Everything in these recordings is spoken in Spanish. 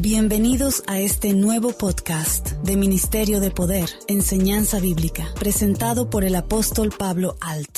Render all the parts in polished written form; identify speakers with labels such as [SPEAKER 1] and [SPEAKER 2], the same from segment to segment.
[SPEAKER 1] Bienvenidos a este nuevo podcast de Ministerio de Poder, Enseñanza Bíblica, presentado por el apóstol Pablo Alt.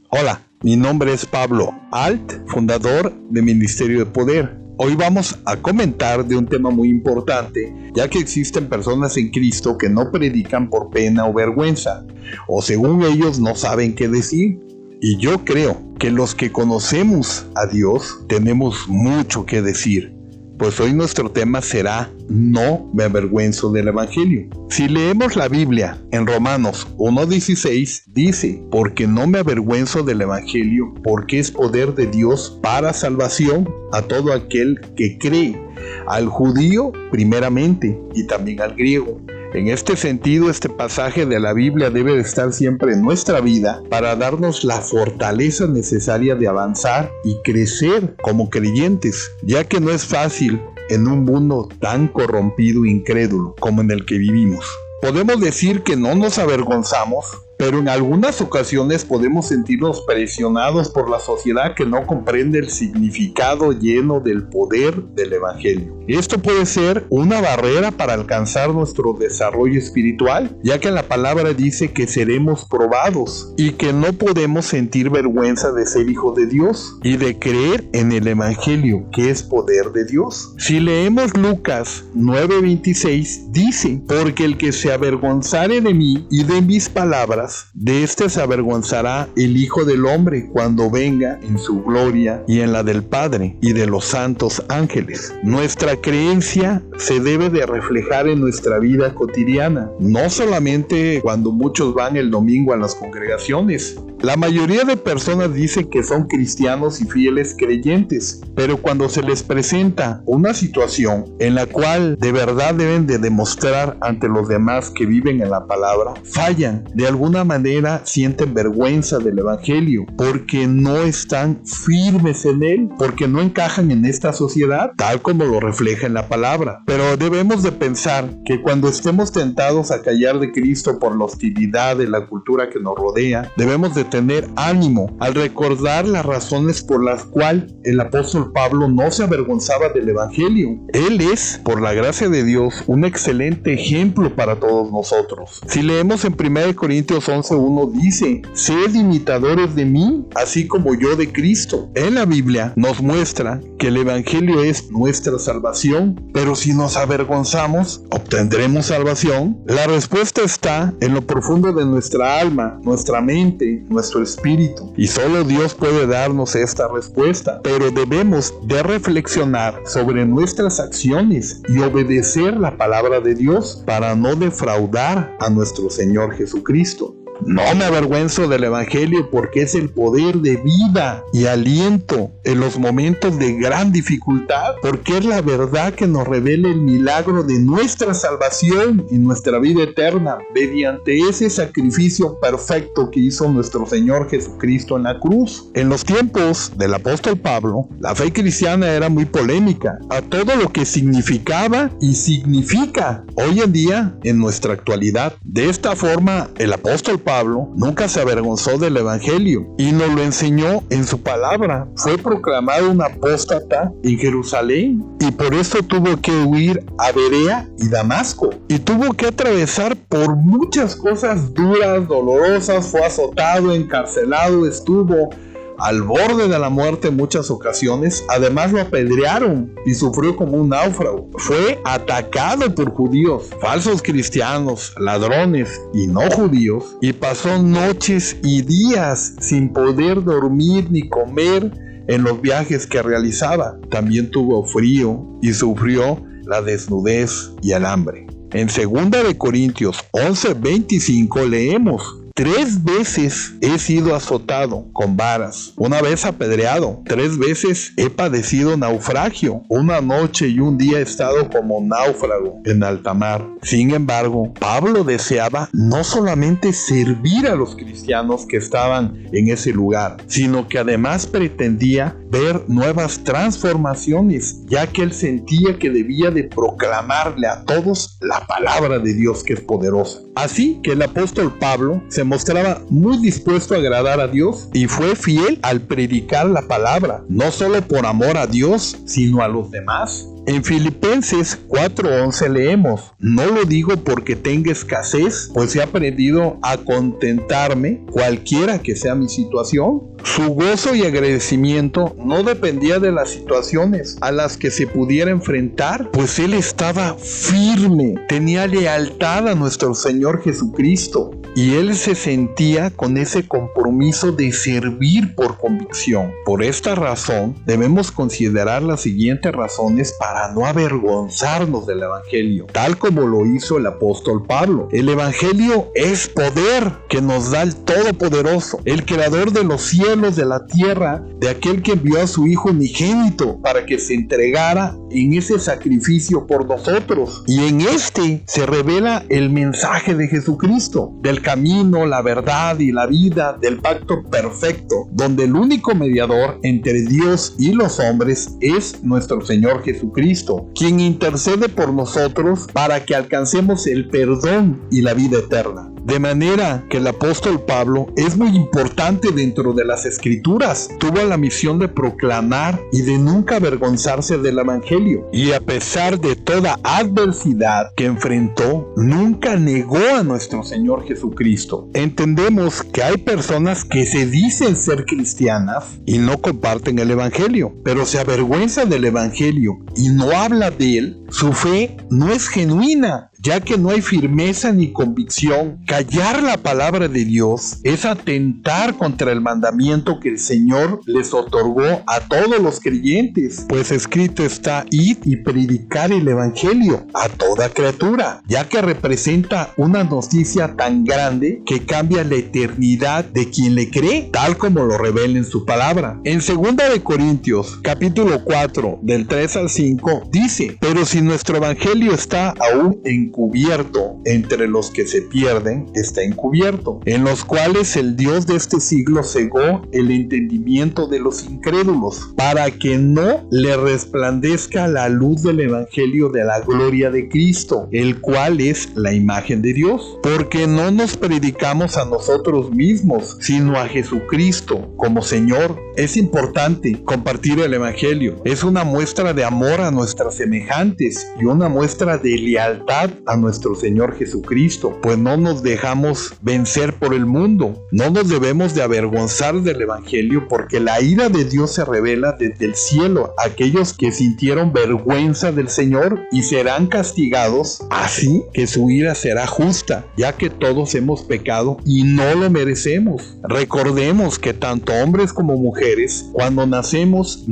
[SPEAKER 2] Hola, mi nombre es Pablo Alt, fundador de Ministerio de Poder. Hoy vamos a comentar de un tema muy importante, ya que existen personas en Cristo que no predican por pena o vergüenza, o según ellos no saben qué decir. Y yo creo que los que conocemos a Dios tenemos mucho que decir. Pues hoy nuestro tema será No me avergüenzo del Evangelio. Si leemos la Biblia en Romanos 1:16 dice: porque no me avergüenzo del Evangelio, porque es poder de Dios para salvación a todo aquel que cree, al judío primeramente y también al griego. En este sentido, este pasaje de la Biblia debe de estar siempre en nuestra vida para darnos la fortaleza necesaria de avanzar y crecer como creyentes, ya que no es fácil en un mundo tan corrompido e incrédulo como en el que vivimos. Podemos decir que no nos avergonzamos, pero en algunas ocasiones podemos sentirnos presionados por la sociedad que no comprende el significado lleno del poder del Evangelio. Esto puede ser una barrera para alcanzar nuestro desarrollo espiritual, ya que la palabra dice que seremos probados y que no podemos sentir vergüenza de ser hijos de Dios y de creer en el Evangelio, que es poder de Dios. Si leemos Lucas 9:26, dice: porque el que se avergonzare de mí y de mis palabras, de éste se avergonzará el Hijo del Hombre cuando venga en su gloria y en la del Padre y de los santos ángeles. Nuestra creencia se debe de reflejar en nuestra vida cotidiana, no solamente cuando muchos van el domingo a las congregaciones. La mayoría de personas dicen que son cristianos y fieles creyentes, pero cuando se les presenta una situación en la cual de verdad deben de demostrar ante los demás que viven en la palabra, fallan. De alguna manera sienten vergüenza del Evangelio porque no están firmes en él, porque no encajan en esta sociedad tal como lo refleja en la palabra. Pero debemos de pensar que cuando estemos tentados a callar de Cristo por la hostilidad de la cultura que nos rodea, debemos de tener ánimo al recordar las razones por las cuales el apóstol Pablo no se avergonzaba del Evangelio. Él es, por la gracia de Dios, un excelente ejemplo para todos nosotros. Si leemos en 1 Corintios 11:1 dice: sed imitadores de mí, así como yo de Cristo. En la Biblia nos muestra que el Evangelio es nuestra salvación, pero si nos avergonzamos, ¿obtendremos salvación? La respuesta está en lo profundo de nuestra alma, nuestra mente, nuestro espíritu, y solo Dios puede darnos esta respuesta. Pero debemos de reflexionar sobre nuestras acciones y obedecer la palabra de Dios para no defraudar a nuestro Señor Jesucristo. No me avergüenzo del Evangelio porque es el poder de vida y aliento en los momentos de gran dificultad, porque es la verdad que nos revela el milagro de nuestra salvación y nuestra vida eterna mediante ese sacrificio perfecto que hizo nuestro Señor Jesucristo en la cruz. En los tiempos del apóstol Pablo, la fe cristiana era muy polémica a todo lo que significaba y significa hoy en día en nuestra actualidad. De esta forma, el apóstol Pablo nunca se avergonzó del Evangelio y nos lo enseñó en su palabra. Fue proclamado un apóstata en Jerusalén y por eso tuvo que huir a Berea y Damasco y tuvo que atravesar por muchas cosas duras, dolorosas. Fue azotado, encarcelado, estuvo al borde de la muerte en muchas ocasiones. Además lo apedrearon y sufrió como un náufrago. Fue atacado por judíos, falsos cristianos, ladrones y no judíos, y pasó noches y días sin poder dormir ni comer en los viajes que realizaba. También tuvo frío y sufrió la desnudez y el hambre. En 2 Corintios 11:25 leemos: 3 veces he sido azotado con varas, una vez apedreado, 3 veces he padecido naufragio, una noche y un día he estado como náufrago en alta mar. Sin embargo, Pablo deseaba no solamente servir a los cristianos que estaban en ese lugar, sino que además pretendía ver nuevas transformaciones, ya que él sentía que debía de proclamarle a todos la palabra de Dios, que es poderosa. Así que el apóstol Pablo se mostraba muy dispuesto a agradar a Dios y fue fiel al predicar la palabra, no solo por amor a Dios, sino a los demás. En Filipenses 4:11 leemos: no lo digo porque tenga escasez, pues he aprendido a contentarme cualquiera que sea mi situación. Su gozo y agradecimiento no dependía de las situaciones a las que se pudiera enfrentar, pues él estaba firme, tenía lealtad a nuestro Señor Jesucristo y él se sentía con ese compromiso de servir por convicción. Por esta razón debemos considerar las siguientes razones para no avergonzarnos del Evangelio, tal como lo hizo el apóstol Pablo. El Evangelio es poder que nos da el Todopoderoso, el Creador de los cielos, de la tierra, de aquel que envió a su Hijo unigénito para que se entregara en ese sacrificio por nosotros. Y en este se revela el mensaje de Jesucristo, del camino, la verdad y la vida, del pacto perfecto, donde el único mediador entre Dios y los hombres es nuestro Señor Jesucristo, quien intercede por nosotros para que alcancemos el perdón y la vida eterna. De manera que el apóstol Pablo es muy importante dentro de las Escrituras. Tuvo la misión de proclamar y de nunca avergonzarse del Evangelio. Y a pesar de toda adversidad que enfrentó, nunca negó a nuestro Señor Jesucristo. Entendemos que hay personas que se dicen ser cristianas y no comparten el Evangelio, pero se avergüenzan del Evangelio y no habla de él. Su fe no es genuina, ya que no hay firmeza ni convicción. Callar la palabra de Dios es atentar contra el mandamiento que el Señor les otorgó a todos los creyentes, pues escrito está: id y predicar el Evangelio a toda criatura, ya que representa una noticia tan grande que cambia la eternidad de quien le cree, tal como lo revela en su palabra. En 2 de Corintios, capítulo 4, del 3 al 5, dice: pero si nuestro Evangelio está aún encubierto, entre los que se pierden está encubierto, en los cuales el Dios de este siglo cegó el entendimiento de los incrédulos, para que no le resplandezca la luz del Evangelio de la gloria de Cristo, el cual es la imagen de Dios. Porque no nos predicamos a nosotros mismos, sino a Jesucristo como Señor. Es importante compartir el Evangelio. Es una muestra de amor a nuestras semejantes y una muestra de lealtad a nuestro Señor Jesucristo, pues no nos dejamos vencer por el mundo. No nos debemos de avergonzar del Evangelio, porque la ira de Dios se revela desde el cielo a aquellos que sintieron vergüenza del Señor y serán castigados, así que su ira será justa, ya que todos hemos pecado y no lo merecemos. Recordemos que tanto hombres como mujeres, cuando nacemos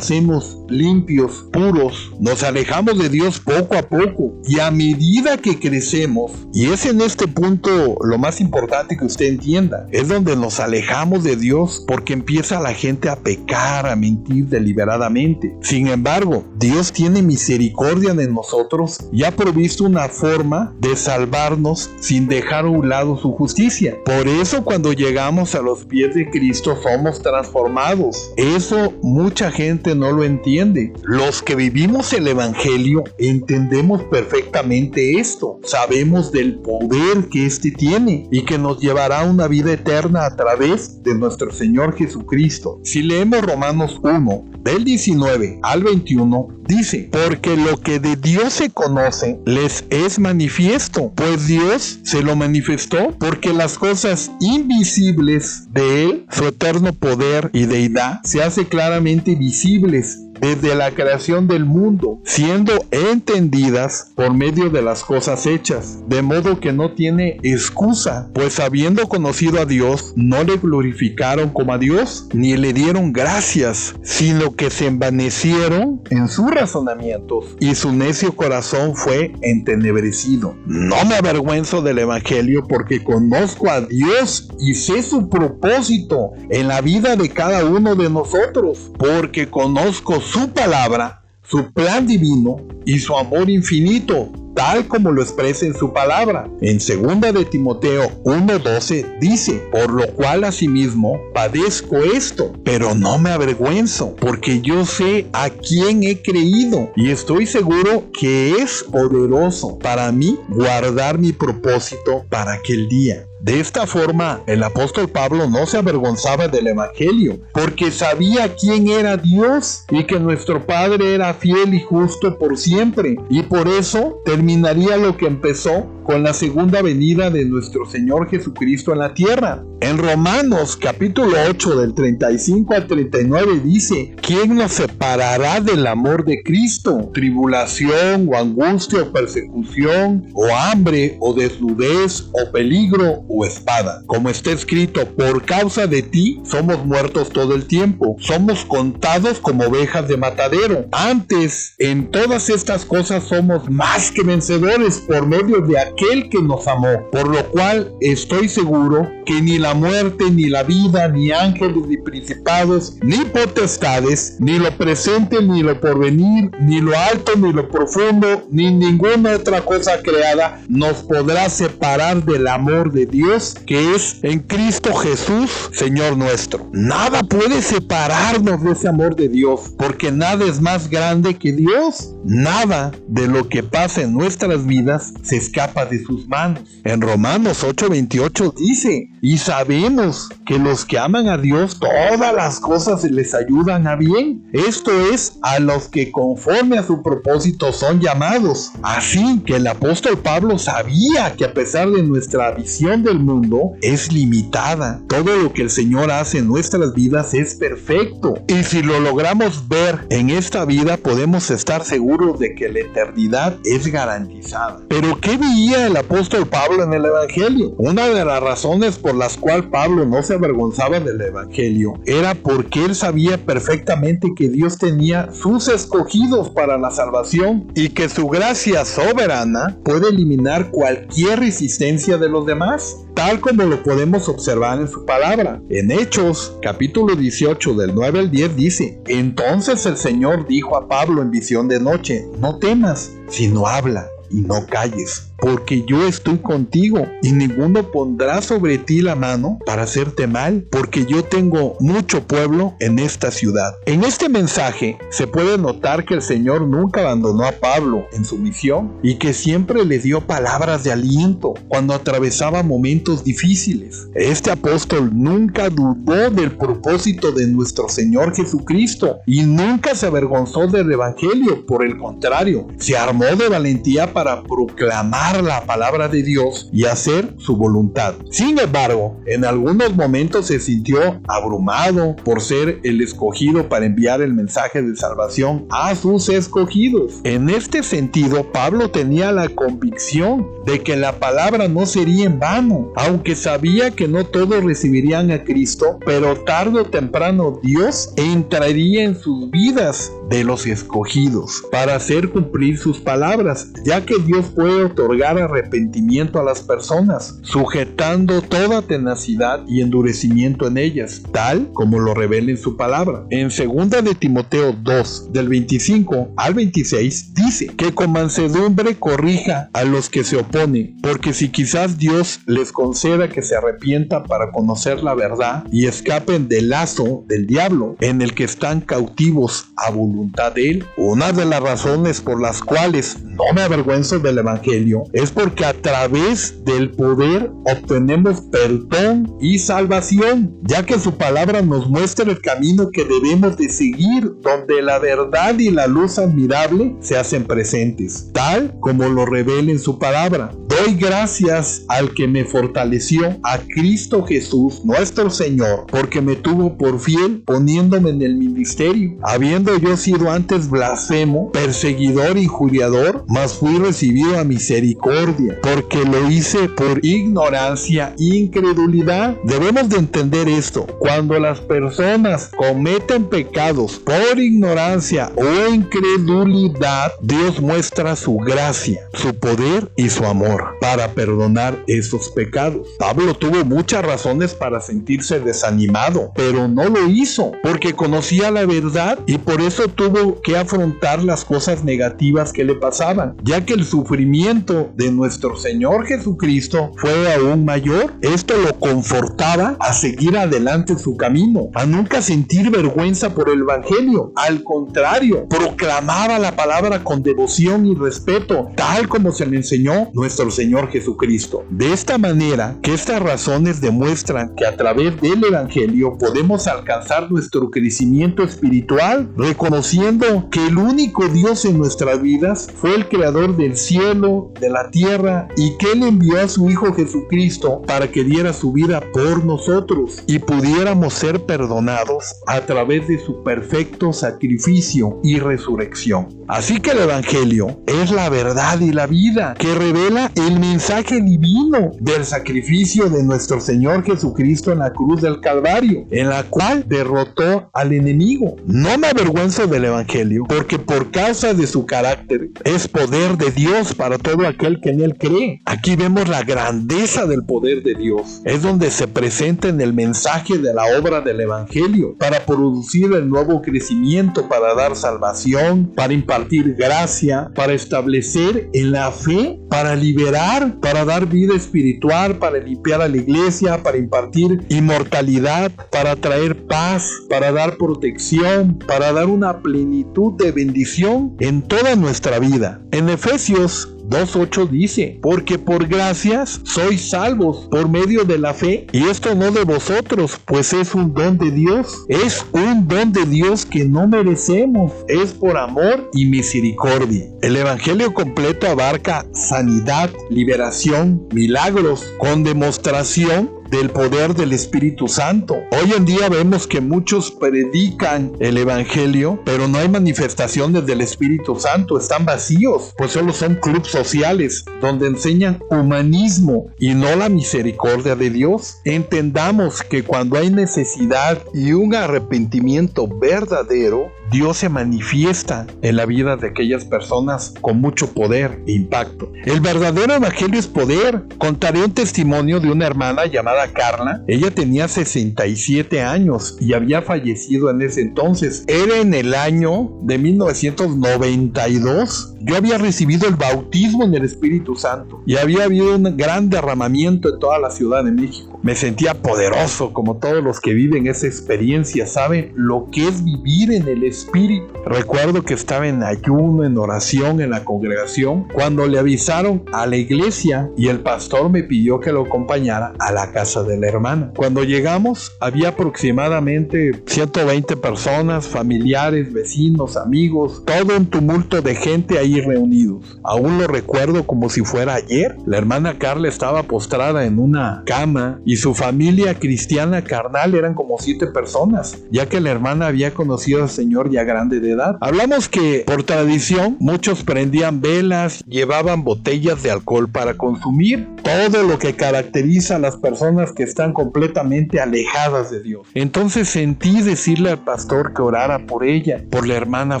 [SPEAKER 2] limpios, puros, nos alejamos de Dios poco a poco, y a medida que crecemos, y es en este punto lo más importante que usted entienda, es donde nos alejamos de Dios, porque empieza la gente a pecar, a mentir deliberadamente. Sin embargo, Dios tiene misericordia de nosotros y ha provisto una forma de salvarnos sin dejar a un lado su justicia. Por eso cuando llegamos a los pies de Cristo somos transformados. Eso mucha gente no lo entiende. Los que vivimos el Evangelio entendemos perfectamente esto. Sabemos del poder que éste tiene y que nos llevará a una vida eterna a través de nuestro Señor Jesucristo. Si leemos Romanos 1, del 19 al 21, dice: porque lo que de Dios se conoce les es manifiesto, pues Dios se lo manifestó, porque las cosas invisibles de Él, su eterno poder y deidad, se hace claramente visibles, desde la creación del mundo, siendo entendidas por medio de las cosas hechas, de modo que no tiene excusa, pues habiendo conocido a Dios, no le glorificaron como a Dios, ni le dieron gracias, sino que se envanecieron en sus razonamientos, y su necio corazón fue entenebrecido. No me avergüenzo del Evangelio, porque conozco a Dios y sé su propósito en la vida de cada uno de nosotros, porque conozco su palabra, su plan divino y su amor infinito, tal como lo expresa en su palabra. En 2 de Timoteo 1:12 dice: por lo cual asimismo padezco esto, pero no me avergüenzo, porque yo sé a quién he creído y estoy seguro que es poderoso para mí guardar mi propósito para aquel día. De esta forma, el apóstol Pablo no se avergonzaba del Evangelio, porque sabía quién era Dios y que nuestro Padre era fiel y justo por siempre, y por eso terminaría lo que empezó con la segunda venida de nuestro Señor Jesucristo en la tierra. En Romanos capítulo 8 del 35 al 39 dice: ¿quién nos separará del amor de Cristo? ¿Tribulación o angustia o persecución o hambre o desnudez o peligro o espada? Como está escrito: por causa de ti somos muertos todo el tiempo, somos contados como ovejas de matadero. Antes, en todas estas cosas somos más que vencedores por medio de aquel que nos amó, por lo cual estoy seguro que ni la muerte, ni la vida, ni ángeles, ni principados, ni potestades, ni lo presente, ni lo porvenir, ni lo alto, ni lo profundo, ni ninguna otra cosa creada nos podrá separar del amor de Dios que es en Cristo Jesús, Señor nuestro. Nada puede separarnos de ese amor de Dios, porque nada es más grande que Dios. Nada de lo que pasa en nuestras vidas se escapa de sus manos. En Romanos 8:28 dice: y sabemos que los que aman a Dios, todas las cosas les ayudan a bien. Esto es, a los que conforme a su propósito son llamados. Así que el apóstol Pablo sabía que a pesar de nuestra visión del mundo es limitada, todo lo que el Señor hace en nuestras vidas es perfecto. Y si lo logramos ver en esta vida, podemos estar seguros de que la eternidad es garantizada. Pero ¿qué veía el apóstol Pablo en el Evangelio? Una de las razones por las cuales Pablo no se avergonzaba del Evangelio era porque él sabía perfectamente que Dios tenía sus escogidos para la salvación y que su gracia soberana puede eliminar cualquier resistencia de los demás, tal como lo podemos observar en su palabra. En Hechos capítulo 18 del 9 al 10 dice: entonces el Señor dijo a Pablo en visión de noche: no temas, sino habla y no calles, porque yo estoy contigo, y ninguno pondrá sobre ti la mano para hacerte mal, porque yo tengo mucho pueblo en esta ciudad. En este mensaje se puede notar que el Señor nunca abandonó a Pablo en su misión, y que siempre le dio palabras de aliento cuando atravesaba momentos difíciles. Este apóstol nunca dudó del propósito de nuestro Señor Jesucristo, y nunca se avergonzó del Evangelio. Por el contrario, se armó de valentía para proclamar la palabra de Dios y hacer su voluntad. Sin embargo, en algunos momentos se sintió abrumado por ser el escogido para enviar el mensaje de salvación a sus escogidos. En este sentido, Pablo tenía la convicción de que la palabra no sería en vano, aunque sabía que no todos recibirían a Cristo, pero tarde o temprano Dios entraría en sus vidas de los escogidos para hacer cumplir sus palabras, ya que Dios puede otorgar arrepentimiento a las personas, sujetando toda tenacidad y endurecimiento en ellas, tal como lo revela en su palabra. En 2 de Timoteo 2, del 25 al 26, dice que con mansedumbre corrija a los que se oponen, porque si quizás Dios les conceda que se arrepientan para conocer la verdad y escapen del lazo del diablo en el que están cautivos a voluntad de él. Una de las razones por las cuales no me avergüenzo del Evangelio es porque a través del poder obtenemos perdón y salvación, ya que su palabra nos muestra el camino que debemos de seguir, donde la verdad y la luz admirable se hacen presentes, tal como lo revela en su palabra, Doy gracias al que me fortaleció, a Cristo Jesús, nuestro Señor, porque me tuvo por fiel poniéndome en el ministerio, habiendo yo sido antes blasfemo, perseguidor, injuriador, mas fui recibido a misericordia, porque lo hice por ignorancia e incredulidad. Debemos de entender esto: cuando las personas cometen pecados por ignorancia o incredulidad, Dios muestra su gracia, su poder y su amor para perdonar esos pecados. Pablo tuvo muchas razones para sentirse desanimado, pero no lo hizo porque conocía la verdad y por eso tuvo que afrontar las cosas negativas que le pasaban, ya que el sufrimiento de nuestro Señor Jesucristo fue aún mayor. Esto lo confortaba a seguir adelante su camino, a nunca sentir vergüenza por el evangelio. Al contrario, proclamaba la palabra con devoción y respeto, tal como se le enseñó nuestro Señor Jesucristo. De esta manera, que estas razones demuestran que a través del evangelio podemos alcanzar nuestro crecimiento espiritual, reconociendo que el único Dios en nuestras vidas fue el creador del cielo, de la tierra, y que Él envió a su Hijo Jesucristo para que diera su vida por nosotros y pudiéramos ser perdonados a través de su perfecto sacrificio y resurrección. Así que el evangelio es la verdad y la vida que revela el mensaje divino del sacrificio de nuestro Señor Jesucristo en la cruz del Calvario, en la cual derrotó al enemigo. No me avergüenzo del evangelio, porque por causa de su carácter es poder de Dios para todo aquel que en él cree. Aquí vemos la grandeza del poder de Dios. Es donde se presenta en el mensaje de la obra del evangelio para producir el nuevo crecimiento, para dar salvación, para impartir gracia, para establecer en la fe, para liberar, para dar vida espiritual, para limpiar a la iglesia, para impartir inmortalidad, para traer paz, para dar protección, para dar una plenitud de bendición en toda nuestra vida. En Efesios 2:8 dice: porque por gracias sois salvos por medio de la fe, y esto no de vosotros, pues es un don de Dios. Es un don de Dios que no merecemos, es por amor y misericordia. El evangelio completo abarca sanidad, liberación, milagros, con demostración del poder del Espíritu Santo. Hoy en día vemos que muchos predican el evangelio, pero no hay manifestaciones del Espíritu Santo, están vacíos, pues solo son clubes sociales donde enseñan humanismo y no la misericordia de Dios. Entendamos que cuando hay necesidad y un arrepentimiento verdadero, Dios se manifiesta en la vida de aquellas personas con mucho poder e impacto. El verdadero evangelio es poder. Contaré un testimonio de una hermana llamada Carla. Ella tenía 67 años y había fallecido en ese entonces. Era en el año de 1992. Yo había recibido el bautismo en el Espíritu Santo y había habido un gran derramamiento en toda la Ciudad de México. Me sentía poderoso, como todos los que viven esa experiencia saben lo que es vivir en el Espíritu. Recuerdo que estaba en ayuno, en oración, en la congregación, cuando le avisaron a la iglesia y el pastor me pidió que lo acompañara a la casa de la hermana. Cuando llegamos, había aproximadamente 120 personas, familiares, vecinos, amigos, todo un tumulto de gente ahí reunidos. Aún lo recuerdo como si fuera ayer. La hermana Carla estaba postrada en una cama y su familia cristiana carnal eran como 7 personas, ya que la hermana había conocido al Señor ya grande de edad. Hablamos que por tradición muchos prendían velas, llevaban botellas de alcohol para consumir, todo lo que caracteriza a las personas que están completamente alejadas de Dios. Entonces sentí decirle al pastor que orara por ella, por la hermana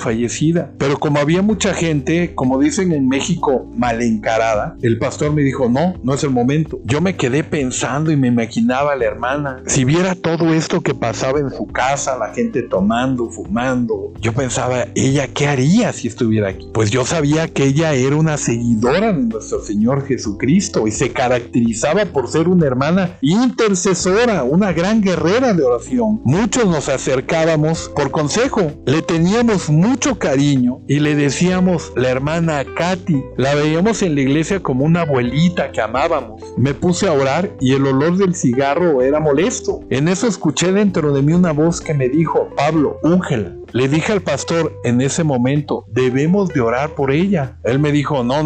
[SPEAKER 2] fallecida, pero como había mucha gente, como dicen en México, mal encarada, el pastor me dijo: no es el momento. Yo me quedé pensando y me imaginaba a la hermana, si viera todo esto que pasaba en su casa, la gente tomando, fumando, yo pensaba, ¿ella qué haría si estuviera aquí? Pues yo sabía que ella era una seguidora de nuestro Señor Jesucristo y se caracterizaba por ser una hermana intercesora, una gran guerrera de oración. Muchos nos acercábamos por consejo, le teníamos mucho cariño y le decíamos la hermana Katy. La veíamos en la iglesia como una abuelita que amábamos. Me puse a orar y el olor del cigarro era molesto. En eso escuché dentro de mí una voz que me dijo: Pablo, úngela. Le dije al pastor en ese momento, debemos de orar por ella. Él me dijo, no,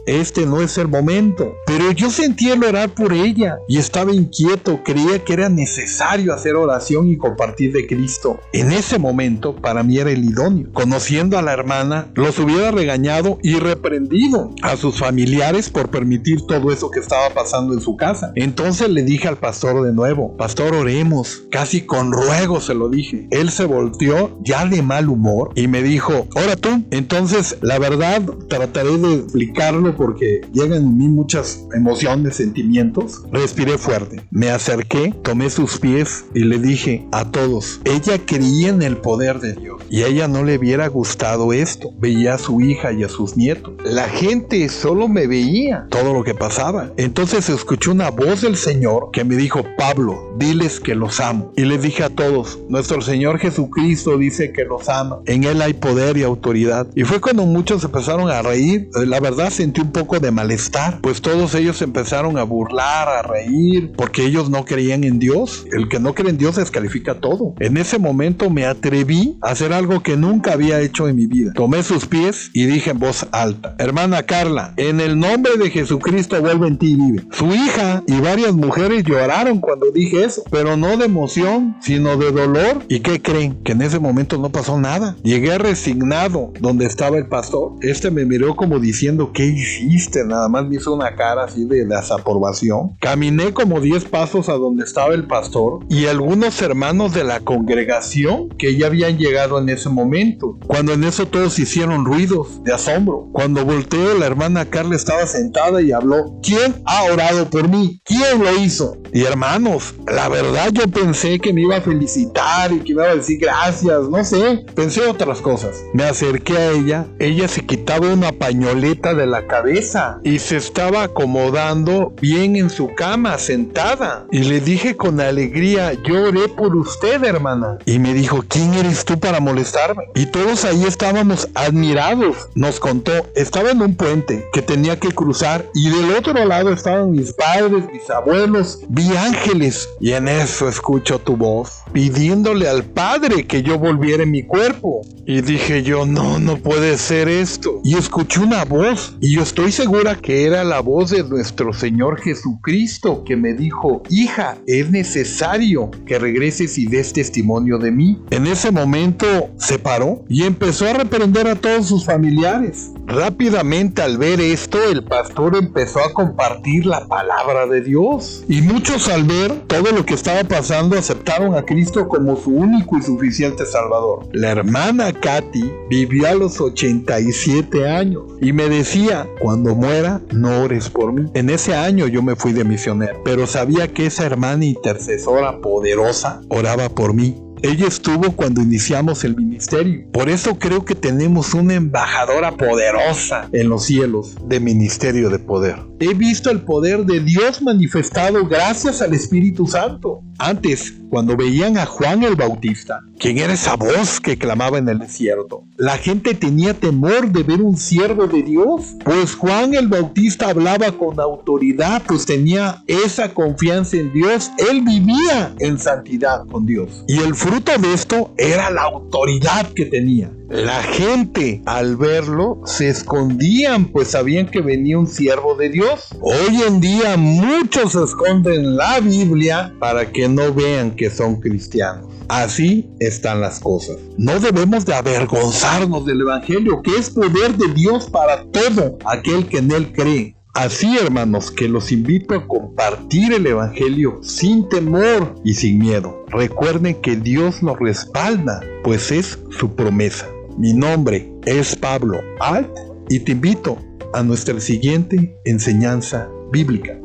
[SPEAKER 2] este no es el momento. Pero yo sentí el orar por ella y estaba inquieto, creía que era necesario hacer oración y compartir de Cristo. En ese momento para mí era el idóneo. Conociendo a la hermana, los hubiera regañado y reprendido a sus familiares por permitir todo eso que estaba pasando en su casa. Entonces le dije al pastor de nuevo, pastor, oremos. Casi con ruego se lo dije. Él se volteó ya de mal humor y me dijo, ora tú. Entonces la verdad trataré de explicarlo porque llegan en mí muchas emociones, sentimientos. Respiré fuerte, me acerqué, tomé sus pies y le dije a todos, ella creía en el poder de Dios y a ella no le hubiera gustado esto. Veía a su hija y a sus nietos. La gente solo me veía todo lo que pasaba. Entonces escuché una voz del Señor que me dijo, Pablo, diles que los amo. Y les dije a todos, nuestro Señor Jesucristo dice que los ama. En Él hay poder y autoridad. Y fue cuando muchos empezaron a reír. La verdad sentí un poco de malestar, pues todos ellos empezaron a burlar, a reír, porque ellos no creían en Dios. El que no cree en Dios descalifica todo. En ese momento me atreví a hacer algo que nunca había hecho en mi vida. Tomé sus pies y dije en voz alta, hermana Carla, en el nombre de Jesucristo vuelve en ti y vive. Su hija y varias mujeres lloraron cuando dije eso, pero no de emoción, sino de dolor. ¿Y qué creen? Que en ese momento no pasó nada. Llegué resignado donde estaba el pastor. Me miró como diciendo, ¿qué hiciste? Nada más me hizo una cara así de desaprobación. Caminé como 10 pasos a donde estaba el pastor y algunos hermanos de la congregación que ya habían llegado en ese momento. Cuando en eso todos hicieron ruidos de asombro. Cuando volteé, la hermana Carla estaba sentada y habló, ¿quién ha orado por mí? ¿Quién lo hizo? Y hermanos, la verdad yo pensé que me iba a felicitar y que me iba a decir gracias, no sé, pensé otras cosas. Me acerqué a ella se quitaba una pañoleta de la cabeza y se estaba acomodando bien en su cama, sentada. Y le dije con alegría, yo oré por usted, hermana. Y me dijo, ¿quién eres tú para molestarme? Y todos ahí estábamos admirados. Nos contó, estaba en un puente que tenía que cruzar y del otro lado estaban mis padres, mis abuelos, vi ángeles. Y en eso escucho tu voz pidiéndole al Padre que yo volviera en mi cuerpo. Y dije yo, no puede ser esto. Y escuché una voz y yo estoy segura que era la voz de nuestro Señor Jesucristo que me dijo, hija, es necesario que regreses y des testimonio de mí. En ese momento se paró y empezó a reprender a todos sus familiares. Rápidamente al ver esto, el pastor empezó a compartir la palabra de Dios. Y muchos al ver todo lo que estaba pasando aceptaron a Cristo como su único y suficiente Salvador. La hermana Katy vivió a los 87 años y me decía, cuando muera no ores por mí. En ese año yo me fui de misionero, pero sabía que esa hermana intercesora poderosa oraba por mí. Ella estuvo cuando iniciamos el ministerio. Por eso creo que tenemos una embajadora poderosa en los cielos de ministerio de poder. He visto el poder de Dios manifestado gracias al Espíritu Santo. Antes, cuando veían a Juan el Bautista, ¿quién era esa voz que clamaba en el desierto? La gente tenía temor de ver un siervo de Dios, pues Juan el Bautista hablaba con autoridad, pues tenía esa confianza en Dios. Él vivía en santidad con Dios. Y el fruto de esto era la autoridad que tenía. La gente al verlo se escondían, pues sabían que venía un siervo de Dios. Hoy en día muchos esconden la Biblia para que no vean que son cristianos. Así están las cosas. No debemos de avergonzarnos del Evangelio, que es poder de Dios para todo aquel que en él cree. Así, hermanos, que los invito a compartir el Evangelio sin temor y sin miedo. Recuerden que Dios nos respalda, pues es su promesa. Mi nombre es Pablo Alt y te invito a nuestra siguiente enseñanza bíblica.